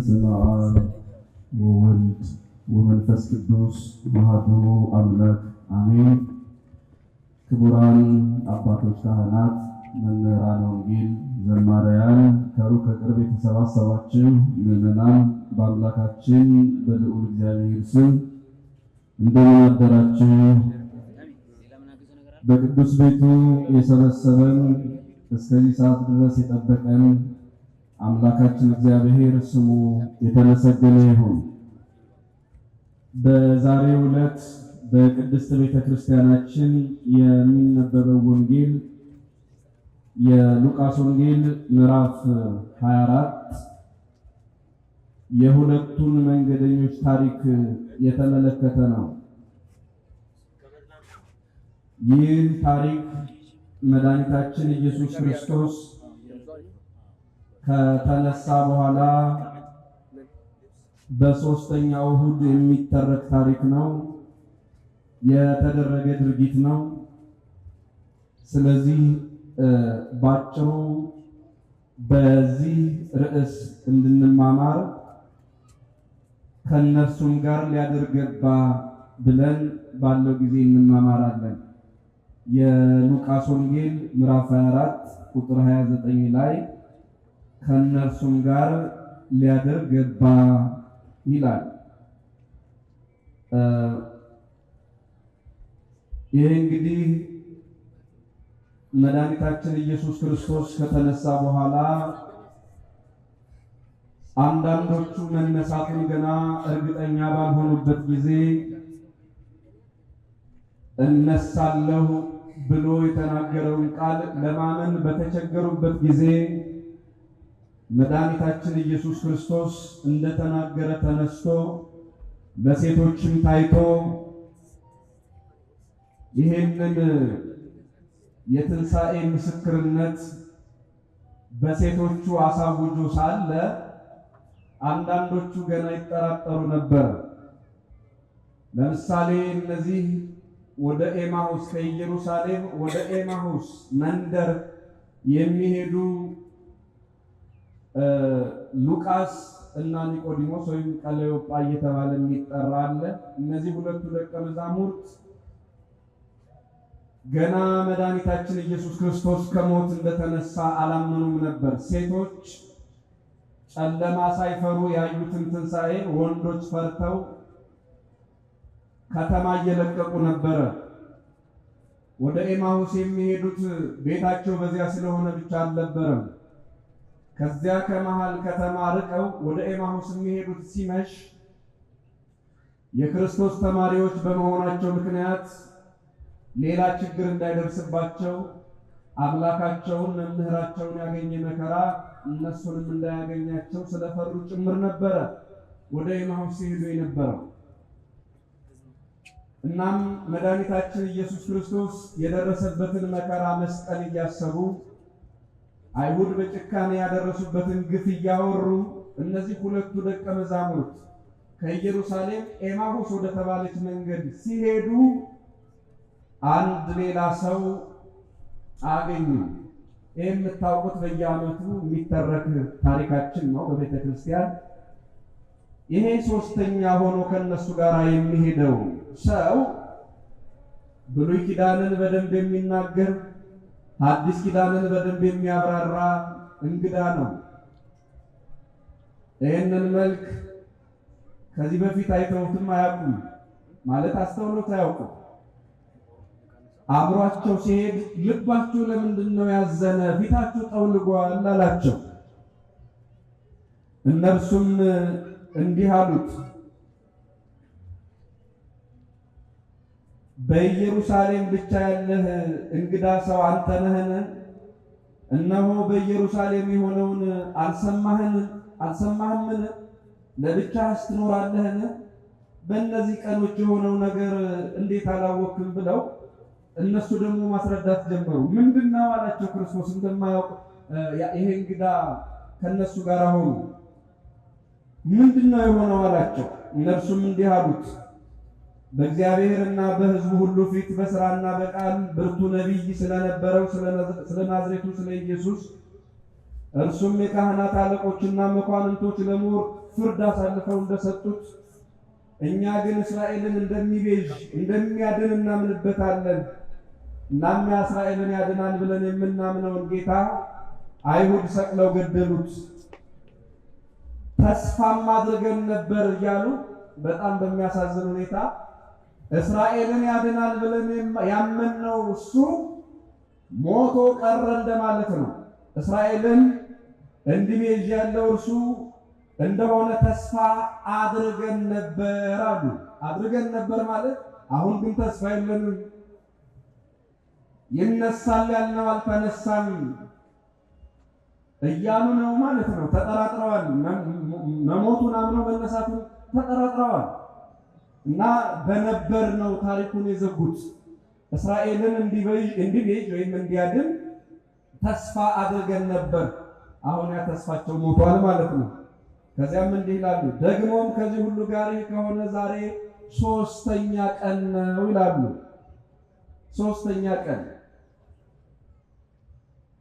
በስመ አብ ወወልድ ወመንፈስ ቅዱስ አሐዱ አምላክ አሜን። ክቡራን አባቶች ካህናት፣ መምህራን ወንጌል፣ ዘማሪያን፣ ከሩቅ ከቅርብ የተሰባሰባችሁ ምዕመናን በአምላካችን በልዑል እግዚአብሔር ስም እንደምን አደራችሁ? በቅዱስ ቤቱ የሰበሰበን እስከዚህ ሰዓት ድረስ የጠበቀን አምላካችን እግዚአብሔር ስሙ የተመሰገነ ይሁን። በዛሬው ዕለት በቅድስት ቤተክርስቲያናችን የሚነበበው ወንጌል የሉቃስ ወንጌል ምዕራፍ 24 የሁለቱን መንገደኞች ታሪክ የተመለከተ ነው። ይህ ታሪክ መድኃኒታችን ኢየሱስ ክርስቶስ ከተነሳ በኋላ በሶስተኛው እሁድ የሚተረክ ታሪክ ነው። የተደረገ ድርጊት ነው። ስለዚህ ባጭሩ በዚህ ርዕስ እንድንማማር ከነሱም ጋር ሊያደርገባ ብለን ባለው ጊዜ እንማማራለን። የሉቃስ ወንጌል ምዕራፍ 24 ቁጥር 29 ላይ ከነርሱም ጋር ሊያደርገባ ይላል። ይህ እንግዲህ መድኃኒታችን ኢየሱስ ክርስቶስ ከተነሳ በኋላ አንዳንዶቹ መነሳቱን ገና እርግጠኛ ባልሆኑበት ጊዜ እነሳለሁ ብሎ የተናገረውን ቃል ለማመን በተቸገሩበት ጊዜ መድኃኒታችን ኢየሱስ ክርስቶስ እንደተናገረ ተነስቶ ለሴቶችም ታይቶ ይህንን የትንሣኤ ምስክርነት በሴቶቹ አሳውጆ ሳለ አንዳንዶቹ ገና ይጠራጠሩ ነበር። ለምሳሌ እነዚህ ወደ ኤማሁስ ከኢየሩሳሌም ወደ ኤማሁስ መንደር የሚሄዱ ሉቃስ እና ኒቆዲሞስ ወይም ቀለዮጳ እየተባለ የሚጠራ አለ። እነዚህ ሁለቱ ደቀ መዛሙርት ገና መድኃኒታችን ኢየሱስ ክርስቶስ ከሞት እንደተነሳ አላመኑም ነበር። ሴቶች ጨለማ ሳይፈሩ ያዩትን ትንሣኤ ወንዶች ፈርተው ከተማ እየለቀቁ ነበረ። ወደ ኤማሁስ የሚሄዱት ቤታቸው በዚያ ስለሆነ ብቻ አልነበረም። ከዚያ ከመሃል ከተማ ርቀው ወደ ኤማሁስ የሚሄዱት ሲመሽ የክርስቶስ ተማሪዎች በመሆናቸው ምክንያት ሌላ ችግር እንዳይደርስባቸው አምላካቸውን መምህራቸውን ያገኘ መከራ እነሱንም እንዳያገኛቸው ስለፈሩ ጭምር ነበረ ወደ ኤማሁስ ሲሄዱ የነበረው። እናም መድኃኒታችን ኢየሱስ ክርስቶስ የደረሰበትን መከራ መስቀል እያሰቡ አይሁድ በጭካኔ ያደረሱበትን ግፍ እያወሩ እነዚህ ሁለቱ ደቀ መዛሙርት ከኢየሩሳሌም ኤማሁስ ወደ ተባለች መንገድ ሲሄዱ አንድ ሌላ ሰው አገኙ። ይህ የምታውቁት በየዓመቱ የሚተረክ ታሪካችን ነው በቤተ ክርስቲያን። ይሄ ሶስተኛ ሆኖ ከነሱ ጋር የሚሄደው ሰው ብሉይ ኪዳንን በደንብ የሚናገር አዲስ ኪዳንን በደንብ የሚያብራራ እንግዳ ነው። ይህንን መልክ ከዚህ በፊት አይተውትም አያውቁም፣ ማለት አስተውሎት አያውቁም። አብሯቸው ሲሄድ ልባችሁ ለምንድን ነው ያዘነ? ፊታችሁ ጠውልጓል አላቸው። እነርሱም እንዲህ አሉት፣ በኢየሩሳሌም ብቻ ያለህ እንግዳ ሰው አንተ ነህን? እነሆ በኢየሩሳሌም የሆነውን አልሰማህምን? ለብቻህስ ትኖራለህን? በእነዚህ ቀኖች የሆነው ነገር እንዴት አላወቅም? ብለው እነሱ ደግሞ ማስረዳት ጀመሩ። ምንድነው አላቸው። ክርስቶስ እንደማያውቅ ይሄ እንግዳ ከነሱ ጋር ሆኑ። ምንድነው የሆነው አላቸው። እነርሱም እንዲህ አሉት፣ በእግዚአብሔርና በሕዝቡ ሁሉ ፊት በሥራና በቃል ብርቱ ነቢይ ስለነበረው ስለ ናዝሬቱ ስለ ኢየሱስ እርሱም የካህናት አለቆችና መኳንንቶች ፍርድ አሳልፈው እንደሰጡት እኛ ግን እስራኤልን እንደሚቤዥ እንደሚያድን እናምንበታለን። እናም እስራኤልን ያድናል ብለን የምናምነውን ጌታ አይሁድ ሰቅለው ገደሉት። ተስፋም አድርገን ነበር እያሉ በጣም በሚያሳዝን ሁኔታ እስራኤልን ያድናል ብለን ያመንነው እሱ ሞቶ ቀረ እንደማለት ነው። እስራኤልን እንዲቤዥ ያለው እርሱ እንደሆነ ተስፋ አድርገን ነበር አሉ። አድርገን ነበር ማለት አሁን ግን ተስፋ የለንም፣ ይነሳል ያልነው አልተነሳም እያሉ ነው ማለት ነው። ተጠራጥረዋል። መሞቱን አምነው መነሳቱን ተጠራጥረዋል እና በነበር ነው ታሪኩን የዘጉት። እስራኤልን እንዲቤዥ ወይም እንዲያድን ተስፋ አድርገን ነበር። አሁን ያ ተስፋቸው ሞቷል ማለት ነው። ከዚያም እንዲህ ይላሉ፣ ደግሞም ከዚህ ሁሉ ጋር ከሆነ ዛሬ 3ኛ ቀን ነው ይላሉ። 3ኛ ቀን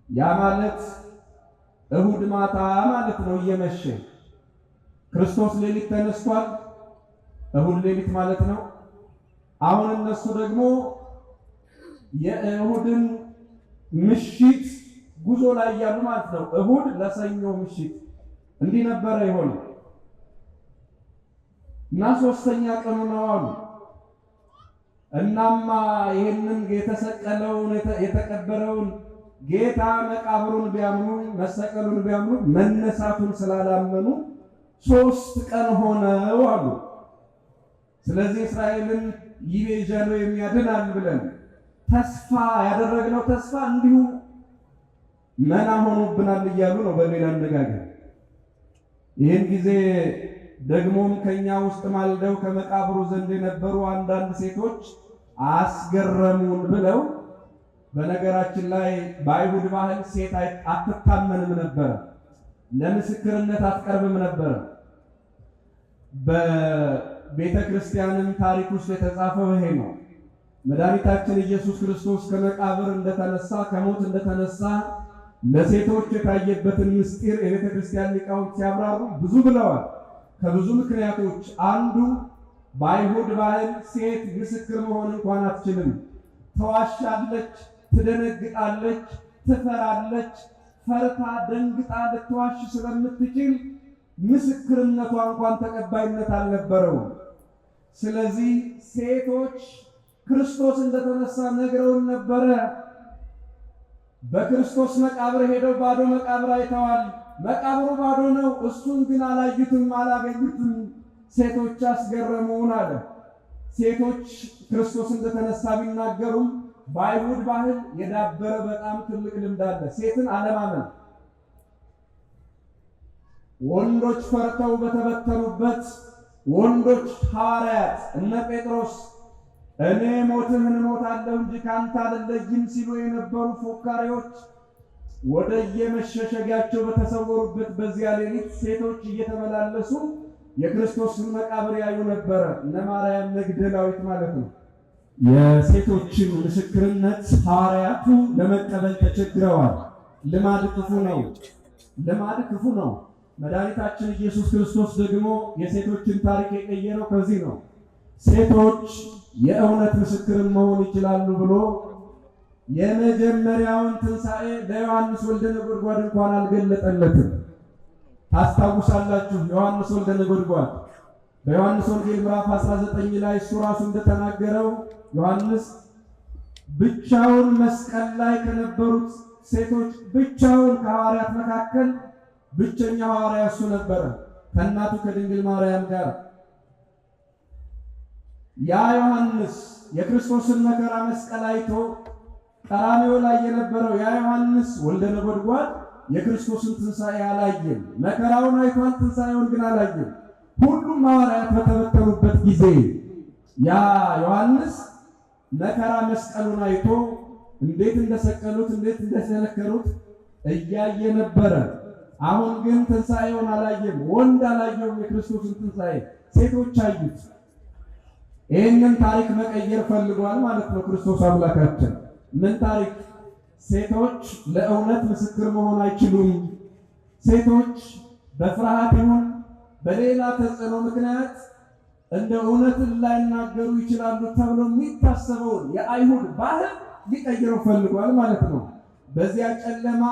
ያ ማለት እሁድ ማታ ማለት ነው። እየመሸ ክርስቶስ ሌሊት ተነስቷል። እሁድ ሌሊት ማለት ነው። አሁን እነሱ ደግሞ የእሁድን ምሽት ጉዞ ላይ ያሉ ማለት ነው። እሁድ ለሰኞ ምሽት እንዲህ ነበረ ይሆን እና 3ኛ ቀኑ ነው አሉ። እናማ ይህንን የተሰቀለውን የተቀበረውን ጌታ መቃብሩን ቢያምኑ መሰቀሉን ቢያምኑ መነሳቱን ስላላመኑ 3 ቀን ሆነው አሉ። ስለዚህ እስራኤልን ይቤዣል ወይም ያድናል ብለን ተስፋ ያደረግነው ተስፋ እንዲሁ መና ሆኖብናል እያሉ ነው በሌላ አነጋገር። ይህን ጊዜ ደግሞም ከኛ ውስጥ ማልደው ከመቃብሩ ዘንድ የነበሩ አንዳንድ ሴቶች አስገረሙን ብለው፣ በነገራችን ላይ በአይሁድ ባህል ሴት አትታመንም ነበረ፣ ለምስክርነት አትቀርብም ነበረ። በቤተ ክርስቲያንም ታሪክ ውስጥ የተጻፈው ይሄ ነው። መድኃኒታችን ኢየሱስ ክርስቶስ ከመቃብር እንደተነሳ ከሞት እንደተነሳ ለሴቶች የታየበትን ምስጢር የቤተ ክርስቲያን ሊቃውንት ሲያብራሩ ብዙ ብለዋል። ከብዙ ምክንያቶች አንዱ በአይሁድ ባህል ሴት ምስክር መሆን እንኳን አትችልም። ተዋሻለች፣ ትደነግጣለች፣ ትፈራለች። ፈርታ ደንግጣ ልትዋሽ ስለምትችል ምስክርነቷ እንኳን ተቀባይነት አልነበረውም። ስለዚህ ሴቶች ክርስቶስ እንደተነሳ ነግረውን ነበረ። በክርስቶስ መቃብር ሄደው ባዶ መቃብር አይተዋል። መቃብሩ ባዶ ነው፣ እሱን ግን አላዩትም፣ አላገኙትም። ሴቶች አስገረሙን አለ። ሴቶች ክርስቶስ እንደተነሳ ቢናገሩም በአይሁድ ባህል የዳበረ በጣም ትልቅ ልምድ አለ፣ ሴትን አለማመን። ወንዶች ፈርተው በተበተኑበት ወንዶች ሐዋርያት እነ ጴጥሮስ እኔ ሞትህን እሞታለሁ እንጂ ካንተ አልለይም ሲሉ የነበሩ ፎካሪዎች ወደ የመሸሸጊያቸው በተሰወሩበት በዚያ ሌሊት ሴቶች እየተመላለሱ የክርስቶስን መቃብር ያዩ ነበረ። እነ ማርያም መግደላዊት ማለት ነው። የሴቶችን ምስክርነት ሐዋርያቱ ለመቀበል ተቸግረዋል። ልማድ ክፉ ነው፣ ልማድ ክፉ ነው። መድኃኒታችን ኢየሱስ ክርስቶስ ደግሞ የሴቶችን ታሪክ የቀየረው ከዚህ ነው። ሴቶች የእውነት ምስክርን መሆን ይችላሉ ብሎ የመጀመሪያውን ትንሣኤ ለዮሐንስ ወልደ ነጎድጓድ እንኳን አልገለጠለትም። ታስታውሳላችሁ? ዮሐንስ ወልደ ነጎድጓድ በዮሐንስ ወንጌል ምዕራፍ 19 ላይ እሱ ራሱ እንደተናገረው ዮሐንስ ብቻውን መስቀል ላይ ከነበሩት ሴቶች ብቻውን ከሐዋርያት መካከል ብቸኛ ሐዋርያ እሱ ነበረ ከእናቱ ከድንግል ማርያም ጋር። ያ ዮሐንስ የክርስቶስን መከራ መስቀል አይቶ ቀራንዮ ላይ የነበረው ያ ዮሐንስ ወልደ ነጎድጓድ የክርስቶስን ትንሣኤ አላየም። መከራውን አይቷል፣ ትንሣኤውን ግን አላየም። ሁሉም ሐዋርያት በተበተኑበት ጊዜ ያ ዮሐንስ መከራ መስቀሉን አይቶ እንዴት እንደሰቀሉት እንዴት እንደተነከሩት እያየ ነበረ። አሁን ግን ትንሣኤውን አላየም። ወንድ አላየውም የክርስቶስን ትንሣኤ፣ ሴቶች አዩት። ይህንን ታሪክ መቀየር ፈልጓል ማለት ነው ክርስቶስ አምላካችን። ምን ታሪክ? ሴቶች ለእውነት ምስክር መሆን አይችሉም። ሴቶች በፍርሃት ይሁን በሌላ ተጽዕኖ ምክንያት እንደ እውነትን ላይናገሩ ይችላሉ ተብሎ የሚታሰበውን የአይሁድ ባህል ሊቀይረው ፈልጓል ማለት ነው። በዚያ ጨለማ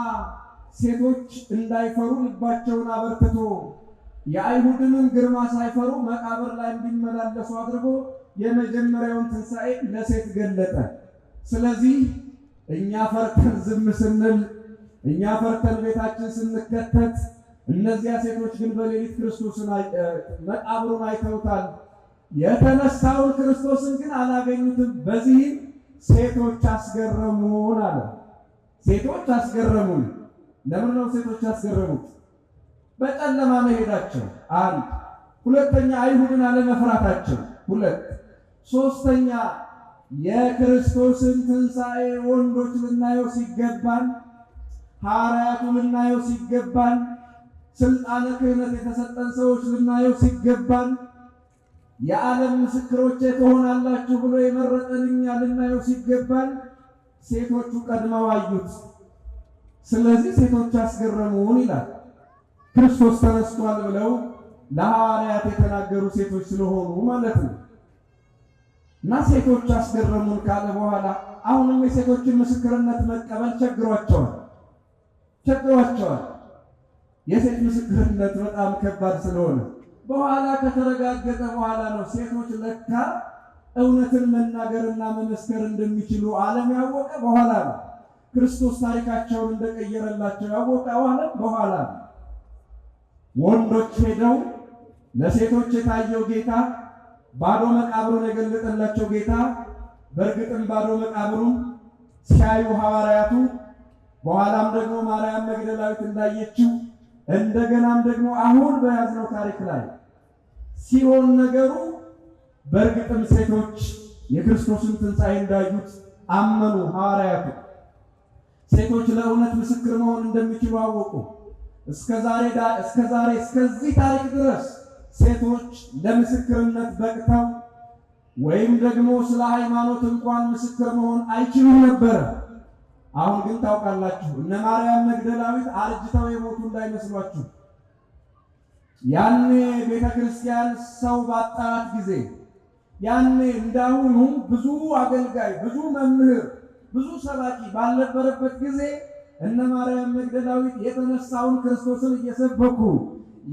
ሴቶች እንዳይፈሩ ልባቸውን አበርትቶ የአይሁድንም ግርማ ሳይፈሩ መቃብር ላይ እንዲመላለሱ አድርጎ የመጀመሪያውን ትንሣኤ ለሴት ገለጠ። ስለዚህ እኛ ፈርተን ዝም ስንል፣ እኛ ፈርተን ቤታችን ስንከተት፣ እነዚያ ሴቶች ግን በሌሊት ክርስቶስን መቃብሩን አይተውታል። የተነሳውን ክርስቶስን ግን አላገኙትም። በዚህም ሴቶች አስገረሙን አለ። ሴቶች አስገረሙን። ለምን ነው ሴቶች ያስገረሙት? በጨለማ መሄዳቸው አንድ፣ ሁለተኛ አይሁድን አለመፍራታቸው ሁለት፣ ሶስተኛ የክርስቶስን ትንሣኤ ወንዶች ልናየው ሲገባን፣ ሐዋርያቱ ልናየው ሲገባን፣ ስልጣነ ክህነት የተሰጠን ሰዎች ልናየው ሲገባን፣ የዓለም ምስክሮቼ ትሆናላችሁ ብሎ የመረጠን እኛ ልናየው ሲገባን ሴቶቹ ቀድመው አዩት። ስለዚህ ሴቶች አስገረሙን ይላል። ክርስቶስ ተነስቷል ብለው ለሐዋርያት የተናገሩ ሴቶች ስለሆኑ ማለት ነው። እና ሴቶች አስገረሙን ካለ በኋላ አሁንም የሴቶችን ምስክርነት መቀበል ቸግሯቸዋል። የሴት ምስክርነት በጣም ከባድ ስለሆነ በኋላ ከተረጋገጠ በኋላ ነው ሴቶች ለካ እውነትን መናገርና መመስከር እንደሚችሉ ዓለም ያወቀ በኋላ ነው። ክርስቶስ ታሪካቸውን እንደቀየረላቸው ያወቀ በኋላ ነው። ወንዶች ሄደው ለሴቶች የታየው ጌታ፣ ባዶ መቃብሩን የገለጠላቸው ጌታ፣ በእርግጥም ባዶ መቃብሩን ሲያዩ ሐዋርያቱ፣ በኋላም ደግሞ ማርያም መግደላዊት እንዳየችው፣ እንደገናም ደግሞ አሁን በያዝነው ታሪክ ላይ ሲሆን ነገሩ በእርግጥም ሴቶች የክርስቶስን ትንሣኤ እንዳዩት አመኑ። ሐዋርያቱ ሴቶች ለእውነት ምስክር መሆን እንደሚችሉ አወቁ። እስከዚህ ታሪክ ድረስ ሴቶች ለምስክርነት በቅተው ወይም ደግሞ ስለ ሃይማኖት እንኳን ምስክር መሆን አይችሉም ነበር። አሁን ግን ታውቃላችሁ፣ እነ ማርያም መግደላዊት አርጅተው የሞቱ እንዳይመስሏችሁ። ያኔ ቤተ ክርስቲያን ሰው ባጣት ጊዜ፣ ያኔ እንዳሁኑ ብዙ አገልጋይ፣ ብዙ መምህር፣ ብዙ ሰባኪ ባልነበረበት ጊዜ እነ ማርያም መግደላዊት የተነሳውን ክርስቶስን እየሰበኩ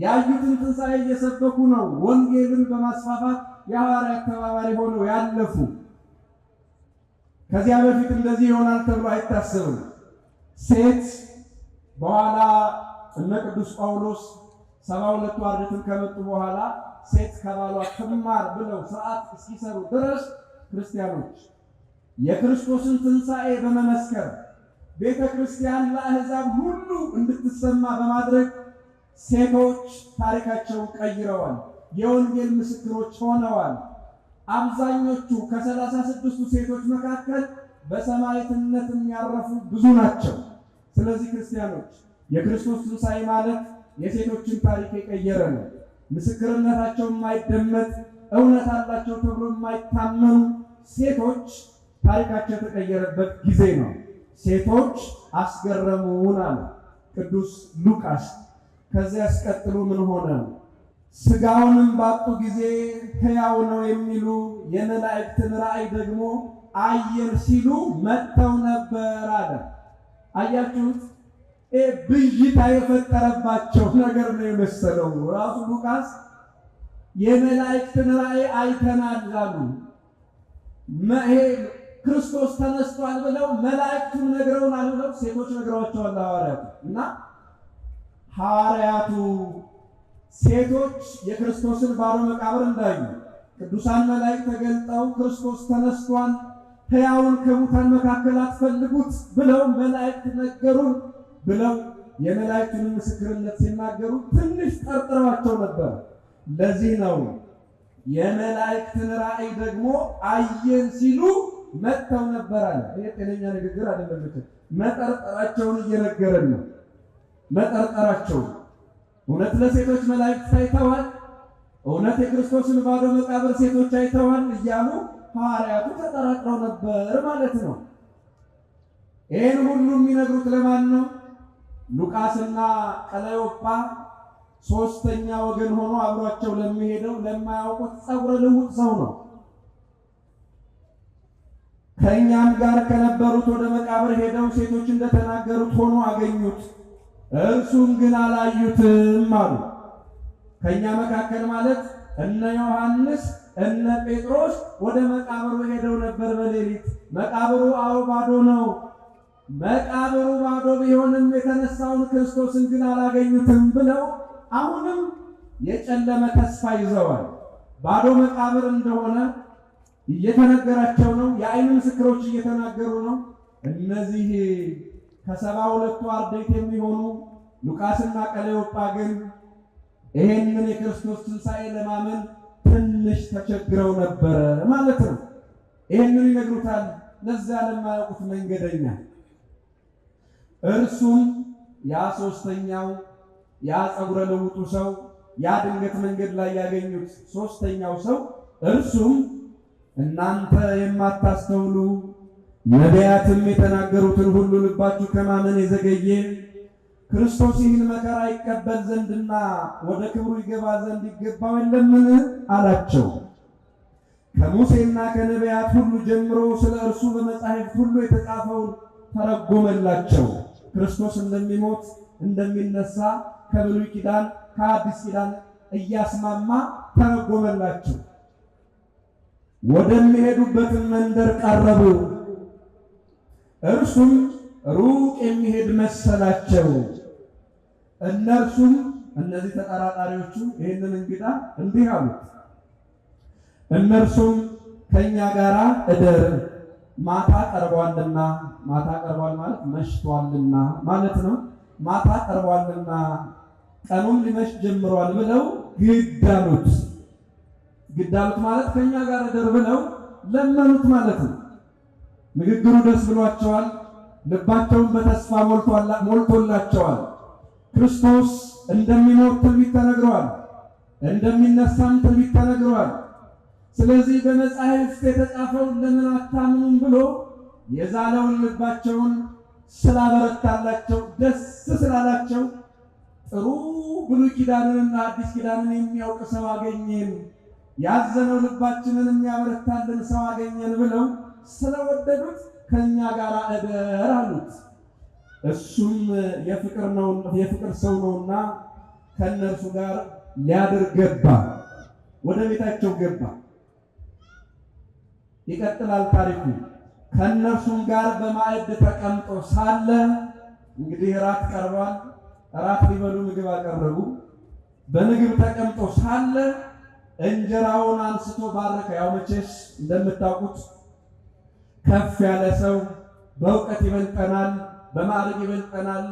ያዩትን ትንሣኤ እየሰበኩ ነው ወንጌልን በማስፋፋት የሐዋርያት ተባባሪ ሆነው ያለፉ። ከዚያ በፊት እንደዚህ ይሆናል ተብሎ አይታሰብም። ሴት በኋላ እነ ቅዱስ ጳውሎስ 72ቱ አርድእትን ከመጡ በኋላ ሴት ከባሏ ትማር ብለው ሥርዓት እስኪሰሩ ድረስ ክርስቲያኖች የክርስቶስን ትንሣኤ በመመስከር ቤተ ክርስቲያን ለአሕዛብ ሁሉ እንድትሰማ በማድረግ ሴቶች ታሪካቸውን ቀይረዋል። የወንጌል ምስክሮች ሆነዋል። አብዛኞቹ ከ36ቱ ሴቶች መካከል በሰማዕትነት የሚያረፉ ብዙ ናቸው። ስለዚህ ክርስቲያኖች የክርስቶስ ትንሣኤ ማለት የሴቶችን ታሪክ የቀየረ ነው። ምስክርነታቸው የማይደመጥ እውነት አላቸው ተብሎ የማይታመኑ ሴቶች ታሪካቸው የተቀየረበት ጊዜ ነው። ሴቶች አስገረሙን አለ ቅዱስ ሉቃስ። ከዚያ አስቀጥሎ ምን ሆነ? ሥጋውንም ባጡ ጊዜ ሕያው ነው የሚሉ የመላእክትን ራእይ ደግሞ አየን ሲሉ መጥተው ነበር አለ። አያችሁት? ብዥታ የፈጠረባቸው ነገር ነው የመሰለው። ራሱ ሉቃስ የመላእክትን ራእይ አይተናል አሉ። ክርስቶስ ተነስቷል ብለው መላእክቱን ነግረውናል ብለው ሴቶች ነግረዋቸዋል ሐዋርያቱ። እና ሐዋርያቱ ሴቶች የክርስቶስን ባዶ መቃብር እንዳዩ ቅዱሳን መላእክት ተገልጠው ክርስቶስ ተነስቷል፣ ሕያውን ከሙታን መካከል አትፈልጉት ብለው መላእክት ነገሩን ብለው የመላእክቱን ምስክርነት ሲናገሩ ትንሽ ጠርጥረዋቸው ነበር። ለዚህ ነው የመላእክትን ራእይ ደግሞ አየን ሲሉ መጥተው ነበር አለ። ይሄ ጤነኛ ንግግር አይደለም። መጠርጠራቸውን እየነገረን ነው። መጠርጠራቸው እውነት ለሴቶች መላእክት አይተዋል፣ እውነት የክርስቶስን ባዶ መቃብር ሴቶች አይተዋል እያሉ ሐዋርያቱ ተጠራጥረው ነበር ማለት ነው። ይህን ሁሉ የሚነግሩት ለማን ነው? ሉቃስና ቀለዮጳ ሶስተኛ ወገን ሆኖ አብሯቸው ለሚሄደው ለማያውቁት ጸጉረ ልውጥ ሰው ነው። ከእኛም ጋር ከነበሩት ወደ መቃብር ሄደው ሴቶች እንደተናገሩት ሆኖ አገኙት፣ እርሱም ግን አላዩትም አሉ። ከእኛ መካከል ማለት እነ ዮሐንስ እነ ጴጥሮስ ወደ መቃብሩ ሄደው ነበር በሌሊት። መቃብሩ ባዶ ነው። መቃብሩ ባዶ ቢሆንም የተነሳውን ክርስቶስን ግን አላገኙትም ብለው አሁንም የጨለመ ተስፋ ይዘዋል። ባዶ መቃብር እንደሆነ እየተነገራቸው ነው። የዓይን ምስክሮች እየተናገሩ ነው። እነዚህ ከ72ቱ አርድእት የሚሆኑ ሉቃስና ቀሌዮጳ ግን ይሄንን የክርስቶስ ትንሣኤ ለማመን ትንሽ ተቸግረው ነበረ ማለት ነው። ይሄንን ይነግሩታል ለዚያ ለማያውቁት መንገደኛ። እርሱም ያ ሶስተኛው ያ ጸጉረ ልውጡ ሰው ያ ድንገት መንገድ ላይ ያገኙት ሶስተኛው ሰው እርሱም እናንተ የማታስተውሉ ነቢያትም የተናገሩትን ሁሉ ልባችሁ ከማመን የዘገየ ክርስቶስ ይህን መከራ ይቀበል ዘንድና ወደ ክብሩ ይገባ ዘንድ ይገባው የለምን አላቸው። ከሙሴና ከነቢያት ሁሉ ጀምሮ ስለ እርሱ በመጻሕፍት ሁሉ የተጻፈውን ተረጎመላቸው። ክርስቶስ እንደሚሞት እንደሚነሳ ከብሉይ ኪዳን ከአዲስ ኪዳን እያስማማ ተረጎመላቸው። ወደሚሄዱበትን መንደር ቀረቡ። እርሱም ሩቅ የሚሄድ መሰላቸው። እነርሱም እነዚህ ተጠራጣሪዎቹ ይህንን እንግዳ እንዲህ አሉት፣ እነርሱም ከእኛ ጋር እደር ማታ ቀርቧልና። ማታ ቀርቧል ማለት መሽቷልና ማለት ነው። ማታ ቀርቧልና ቀኑም ሊመሽ ጀምሯል ብለው ግድ አሉት። ግድ አሉት ማለት ከእኛ ጋር እደር ብለው ለመኑት ማለት ነው። ንግግሩ ደስ ብሏቸዋል። ልባቸውን በተስፋ ሞልቶላቸዋል። ክርስቶስ እንደሚሞት ትንቢት ተነግሯል፣ እንደሚነሳም ትንቢት ተነግሯል። ስለዚህ በመጻሕፍት የተጻፈውን ለምን አታምኑም ብሎ የዛለውን ልባቸውን ስላበረታላቸው ደስ ስላላቸው ጥሩ ብሉይ ኪዳንንና አዲስ ኪዳንን የሚያውቅ ሰው አገኘን፣ ያዘነው ልባችንን የሚያበረታልን ሰው አገኘን ብለው ስለወደዱት ከእኛ ጋር እደር አሉት። እሱም የፍቅር ሰው ነውና ከእነርሱ ጋር ሊያድር ገባ። ወደ ቤታቸው ገባ። ይቀጥላል ታሪኩ። ከእነርሱም ጋር በማዕድ ተቀምጦ ሳለ እንግዲህ እራት ቀርቧል። እራት ሊበሉ ምግብ አቀረቡ። በምግብ ተቀምጦ ሳለ እንጀራውን አንስቶ ባረከ። ያው መቼስ እንደምታውቁት ከፍ ያለ ሰው በእውቀት ይበልጠናል፣ በማዕረግ ይበልጠናል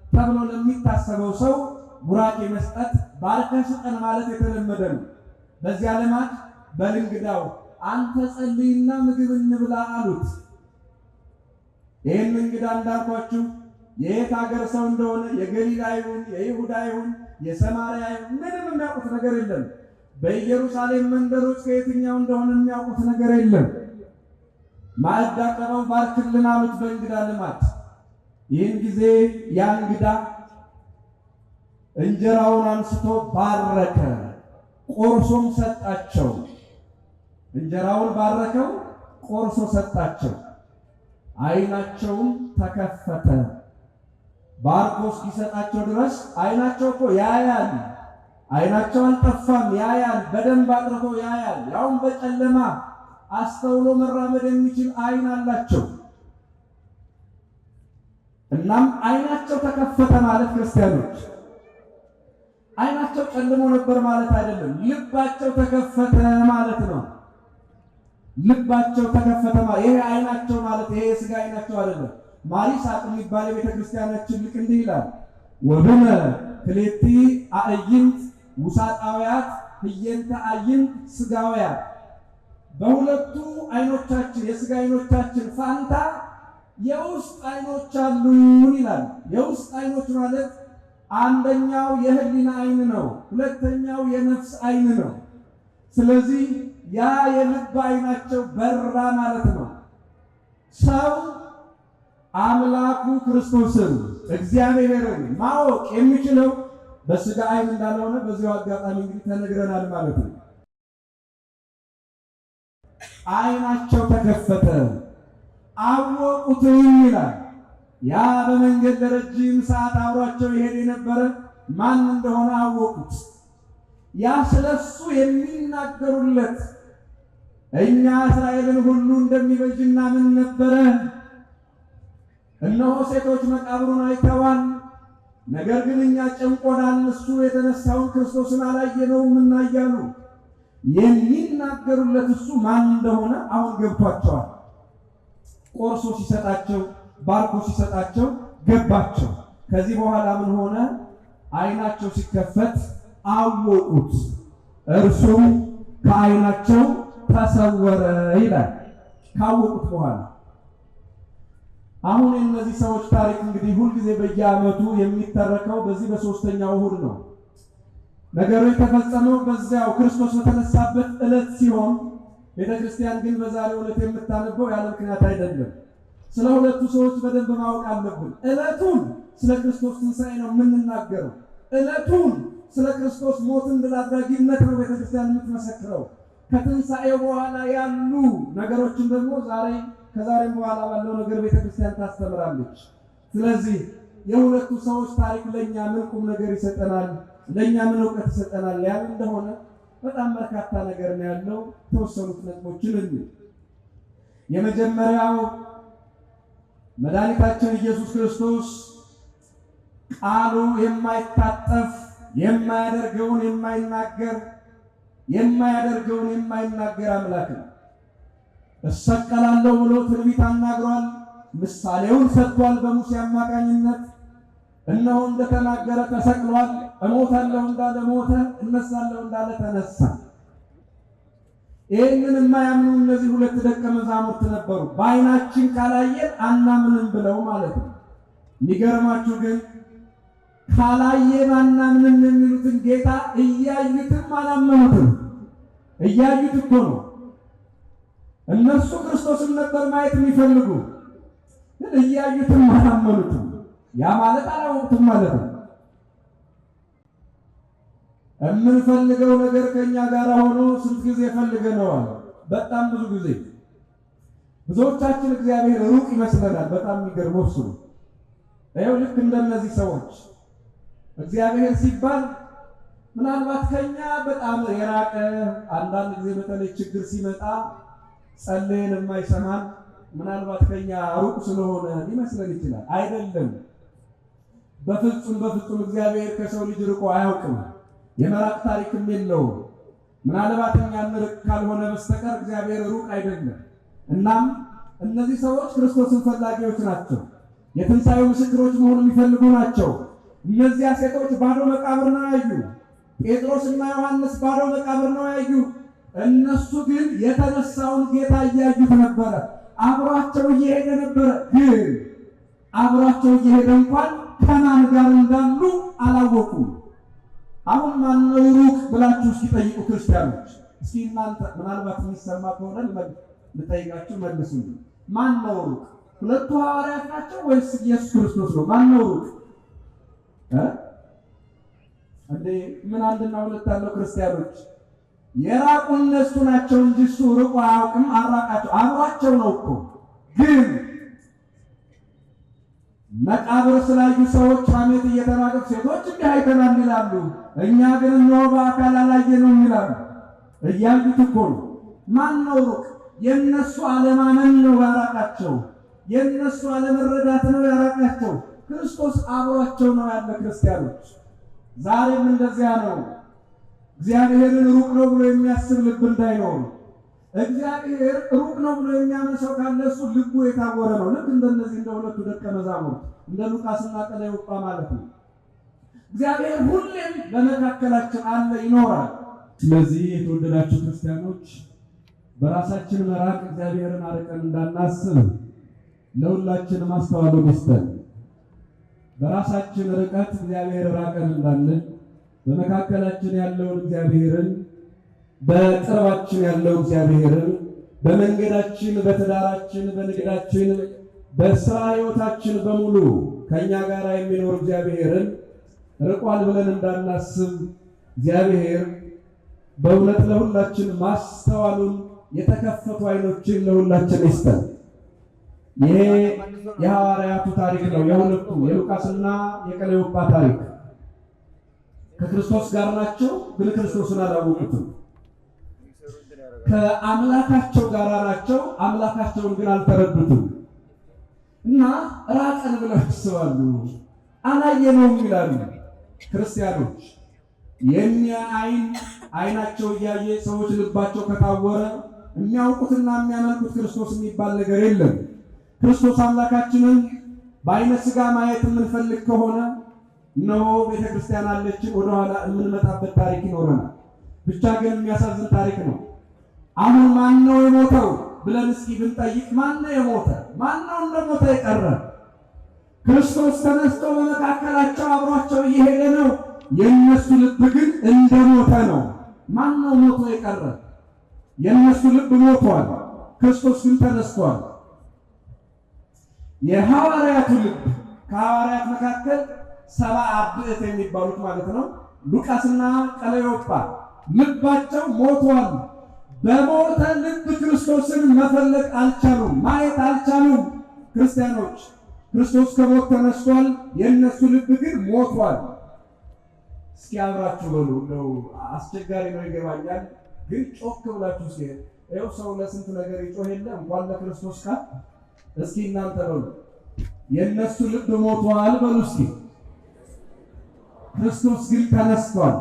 ተብሎ ለሚታሰበው ሰው ቡራኬ መስጠት ባርከህ ስጠን ማለት የተለመደ ነው። በዚያ ልማድ በልንግዳው አንተ ጸልይና ምግብ እንብላ አሉት። ይህን እንግዳ እንዳልኳችሁ የየት ሀገር ሰው እንደሆነ የገሊላ ይሁን የይሁዳ ይሁን የሰማርያ ይሁን ምንም የሚያውቁት ነገር የለም። በኢየሩሳሌም መንደሮች ከየትኛው እንደሆነ የሚያውቁት ነገር የለም። ማዕድ አቅርበው ባርክልን አሉት በእንግዳ ልማድ። ይህን ጊዜ ያ እንግዳ እንጀራውን አንስቶ ባረከ፣ ቆርሶም ሰጣቸው። እንጀራውን ባረከው፣ ቆርሶ ሰጣቸው። ዓይናቸውም ተከፈተ። ባርኮ እስኪሰጣቸው ድረስ ዓይናቸው እኮ ያያል፣ ዓይናቸው አልጠፋም፣ ያያል፣ በደንብ አጥርቶ ያያል። ያውም በጨለማ አስተውሎ መራመድ የሚችል ዓይን አላቸው። እናም ዓይናቸው ተከፈተ ማለት ክርስቲያኖች ዓይናቸው ጨልሞ ነበር ማለት አይደለም። ልባቸው ተከፈተ ማለት ነው። ልባቸው ተከፈተ ማለት ይሄ ዓይናቸው ማለት ይሄ የሥጋ ዓይናቸው አይደለም። ማሪሳቅ የሚባል የቤተ ክርስቲያናችን ልክ እንዲህ ይላል፣ ወብነ ክሌቲ አዕይንት ውሳጣውያት ህየንተ አዕይንት ሥጋውያት። በሁለቱ ዓይኖቻችን የሥጋ ዓይኖቻችን ፋንታ የውስጥ ዓይኖች አሉን ይላል። የውስጥ ዓይኖች ማለት አንደኛው የህሊና ዓይን ነው፣ ሁለተኛው የነፍስ ዓይን ነው። ስለዚህ ያ የልብ ዓይናቸው በራ ማለት ነው። ሰው አምላኩ ክርስቶስን እግዚአብሔርን ማወቅ የሚችለው በስጋ ዓይን እንዳልሆነ በዚሁ አጋጣሚ እንግዲህ ተነግረናል ማለት ነው። ዓይናቸው ተከፈተ አወቁትም ይላል። ያ በመንገድ ለረጅም ሰዓት አብሯቸው ይሄድ የነበረ ማን እንደሆነ አወቁት። ያ ስለሱ የሚናገሩለት እኛ እስራኤልን ሁሉ እንደሚበጅና ምን ነበረ? እነሆ ሴቶች መቃብሩን አይተዋል፣ ነገር ግን እኛ ጨንቆናል፣ እሱ የተነሳውን ክርስቶስን አላየነውም እና እያሉ የሚናገሩለት እሱ ማን እንደሆነ አሁን ገብቷቸዋል። ቆርሶ ሲሰጣቸው ባርኮ ሲሰጣቸው ገባቸው። ከዚህ በኋላ ምን ሆነ? ዓይናቸው ሲከፈት አወቁት፣ እርሱም ከዓይናቸው ተሰወረ ይላል። ካወቁት በኋላ አሁን እነዚህ ሰዎች ታሪክ እንግዲህ ሁልጊዜ በየዓመቱ የሚተረከው በዚህ በሶስተኛው እሁድ ነው። ነገሩ የተፈጸመው በዚያው ክርስቶስ በተነሳበት ዕለት ሲሆን ቤተክርስቲያን ግን በዛሬው ዕለት የምታነበው ያለ ምክንያት አይደለም። ስለ ሁለቱ ሰዎች በደንብ ማወቅ አለብን። ዕለቱን ስለ ክርስቶስ ትንሣኤ ነው የምንናገረው። ዕለቱን ስለ ክርስቶስ ሞትን ድል አድራጊነት ነው ቤተክርስቲያን የምትመሰክረው። ከትንሣኤው በኋላ ያሉ ነገሮችን ደግሞ ከዛሬም በኋላ ባለው ነገር ቤተክርስቲያን ታስተምራለች። ስለዚህ የሁለቱ ሰዎች ታሪክ ለኛ ምን ቁም ነገር ይሰጠናል፣ ለኛ ምን ዕውቀት ይሰጠናል ያለ እንደሆነ በጣም በርካታ ነገር ነው ያለው። ተወሰኑት ነጥቦችን የመጀመሪያው መድኃኒታችን ኢየሱስ ክርስቶስ ቃሉ የማይታጠፍ የማያደርገውን የማይናገር አምላክ ነው። እሰቀላለሁ ብሎ ትንቢት አናግሯል። ምሳሌውን ሰጥቷል በሙሴ አማካኝነት። እነሆ እንደተናገረ ተሰቅሏል። እሞታለሁ እንዳለ ሞተ፣ እነሳለሁ እንዳለ ተነሳ። ይህንን የማያምኑ እነዚህ ሁለት ደቀ መዛሙርት ነበሩ። በዓይናችን ካላየን አናምንም ብለው ማለት ነው። የሚገርማችሁ ግን ካላየን አናምንም የሚሉትን ጌታ እያዩትም አላመኑትም። እያዩት እኮ ነው። እነሱ ክርስቶስን ነበር ማየት የሚፈልጉ፣ ግን እያዩትም አላመኑትም። ያ ማለት አላወቁትም ማለት ነው። የምንፈልገው ነገር ከኛ ጋር ሆኖ ስንት ጊዜ ፈልገነዋል? በጣም ብዙ ጊዜ። ብዙዎቻችን እግዚአብሔር ሩቅ ይመስለናል። በጣም የሚገርመው እሱ ነው። ይኸው ልክ እንደነዚህ ሰዎች እግዚአብሔር ሲባል ምናልባት ከኛ በጣም የራቀ፣ አንዳንድ ጊዜ በተለይ ችግር ሲመጣ ጸልየን የማይሰማን ምናልባት ከኛ ሩቅ ስለሆነ ሊመስለን ይችላል። አይደለም። በፍጹም እግዚአብሔር ከሰው ልጅ ርቆ አያውቅም። የመራቅ ታሪክም የለውም። ምናልባት እኛ እንርቅ ካልሆነ በስተቀር እግዚአብሔር ሩቅ አይደለም። እናም እነዚህ ሰዎች ክርስቶስን ፈላጊዎች ናቸው። የትንሣኤው ምስክሮች መሆኑ የሚፈልጉ ናቸው። እነዚያ ሴቶች ባዶ መቃብር ነው ያዩ። ጴጥሮስና ዮሐንስ ባዶ መቃብር ነው ያዩ። እነሱ ግን የተነሳውን ጌታ እያዩት ነበረ። አብሯቸው እየሄደ ነበረ። ግን አብሯቸው እየሄደ እንኳን ከማን ጋር እንዳሉ አላወቁም። አሁን ማነው ሩቅ ብላችሁ እስኪ ጠይቁ ክርስቲያኖች። እስኪ እናንተ ምናልባት የሚሰማ ከሆነ ልጠይቃችሁ መልሱልኝ። ማነው ሩቅ? ሁለቱ ሐዋርያት ናቸው ወይስ ኢየሱስ ክርስቶስ ነው? ማነው ሩቅ? እንዴ ምን አንድና ሁለት ያለው ክርስቲያኖች? የራቁ እነሱ ናቸው እንጂ እሱ ርቆ አያውቅም። አራቃቸው አብሯቸው ነው እኮ። ግን መቃብር ስላዩ ሰዎች ሐሜት እየተናገሩ ሴቶች እንዲህ አይተናል ይላሉ፣ እኛ ግን እነሆ በአካል አላየነውም ይላሉ። እያዩት እኮ ነው። ማን ነው ሩቅ? የእነሱ አለማመን ነው ያራቃቸው። የእነሱ አለመረዳት ነው ያራቃቸው። ክርስቶስ አብሯቸው ነው ያለ። ክርስቲያኖች ዛሬም እንደዚያ ነው። እግዚአብሔርን ሩቅ ነው ብሎ የሚያስብ ልብ እንዳይኖር። እግዚአብሔር ሩቅ ነው ብሎ የሚያምን ሰው ካለ እሱ ልቡ የታወረ ነው። ልክ እንደነዚህ እንደ ሁለቱ ደቀ መዛሙርት እንደ ሉቃስና ቀለዮጳ ማለት ነው። እግዚአብሔር ሁሌም በመካከላችን አለ፣ ይኖራል። ስለዚህ የተወደዳችሁ ክርስቲያኖች በራሳችን መራቅ እግዚአብሔርን አርቀን እንዳናስብ ለሁላችንም ማስተዋሉን ይስጠን። በራሳችን ርቀት እግዚአብሔር ራቀን እንዳንል በመካከላችን ያለውን እግዚአብሔርን፣ በቅርባችን ያለው እግዚአብሔርን፣ በመንገዳችን፣ በትዳራችን፣ በንግዳችን፣ በስራ ሕይወታችን በሙሉ ከኛ ጋር የሚኖር እግዚአብሔርን ርቋል ብለን እንዳናስብ እግዚአብሔር በእውነት ለሁላችን ማስተዋሉን የተከፈቱ ዓይኖችን ለሁላችን ይስጠን። ይሄ የሐዋርያቱ ታሪክ ነው። የሁለቱ የሉቃስና የቀለዮጳ ታሪክ ከክርስቶስ ጋር ናቸው፣ ግን ክርስቶስን አላወቁትም። ከአምላካቸው ጋር ናቸው፣ አምላካቸውን ግን አልተረዱትም። እና ራቀን ብለው ያስባሉ፣ አላየነውም ይላሉ ክርስቲያኖች። የኛ ዓይናቸው እያየ ሰዎች ልባቸው ከታወረ የሚያውቁትና የሚያመልኩት ክርስቶስ የሚባል ነገር የለም። ክርስቶስ አምላካችንን በዓይነ ሥጋ ማየት የምንፈልግ ከሆነ እነሆ ቤተክርስቲያን አለችን፣ ወደኋላ የምንመጣበት ታሪክ ይኖረናል። ብቻ ግን የሚያሳዝን ታሪክ ነው። አሁን ማን ነው የሞተው ብለን እስኪ ብንጠይቅ ማን ነው የሞተ? ማን ነው እንደሞተ የቀረ? ክርስቶስ ተነስቶ በመካከላቸው አብሯቸው እየሄደ ነው። የእነሱ ልብ ግን እንደሞተ ነው። ማን ነው ሞቶ የቀረ? የእነሱ ልብ ሞቷል፣ ክርስቶስ ግን ተነስቷል። የሐዋርያቱ ልብ ከሐዋርያት መካከል 70 አርድእት የሚባሉት ማለት ነው ሉቃስና ቀለዮጳ ልባቸው ሞቷል። በሞተ ልብ ክርስቶስን መፈለግ አልቻሉም፣ ማየት አልቻሉም። ክርስቲያኖች ክርስቶስ ከሞት ተነስቷል፣ የእነሱ ልብ ግን ሞቷል። እስኪ አብራችሁ በሉ። ነው አስቸጋሪ ነው ይገባኛል፣ ግን ጮክ ብላችሁ እስኪ ይኸው ሰው ለስንት ነገር ይጮህ የለ እንኳን ለክርስቶስ ቃል። እስኪ እናንተ በሉ የእነሱ ልብ ሞቷል በሉ እስኪ። ክርስቶስ ግን ተነስቷል።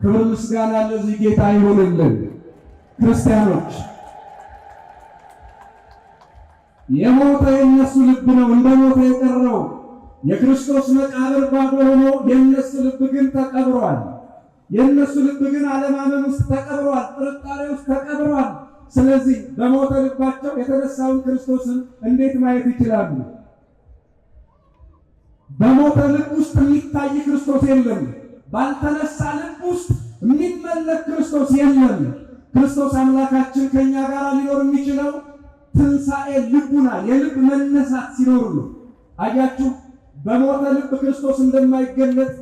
ክብር ምስጋና ለዚህ ጌታ ይሁንልን። ክርስቲያኖች የሞተ የእነሱ ልብ ነው እንደሞተ የቀረው። የክርስቶስ መቃብር ባዶ ሆኖ የእነሱ ልብ ግን ተቀብሯል። የእነሱ ልብ ግን አለማመን ውስጥ ተቀብሯል፣ ጥርጣሬ ውስጥ ተቀብሯል። ስለዚህ በሞተ ልባቸው የተነሳውን ክርስቶስን እንዴት ማየት ይችላሉ? በሞተ ልብ ውስጥ የሚታይ ክርስቶስ የለም። ባልተነሳ ልብ ውስጥ የሚመለክ ክርስቶስ የለም። ክርስቶስ አምላካችን ከኛ ጋር ሊኖር የሚችለው ትንሣኤ ልቡና የልብ መነሳት ሲኖር ነው። አያችሁ፣ በሞተ ልብ ክርስቶስ እንደማይገለጥ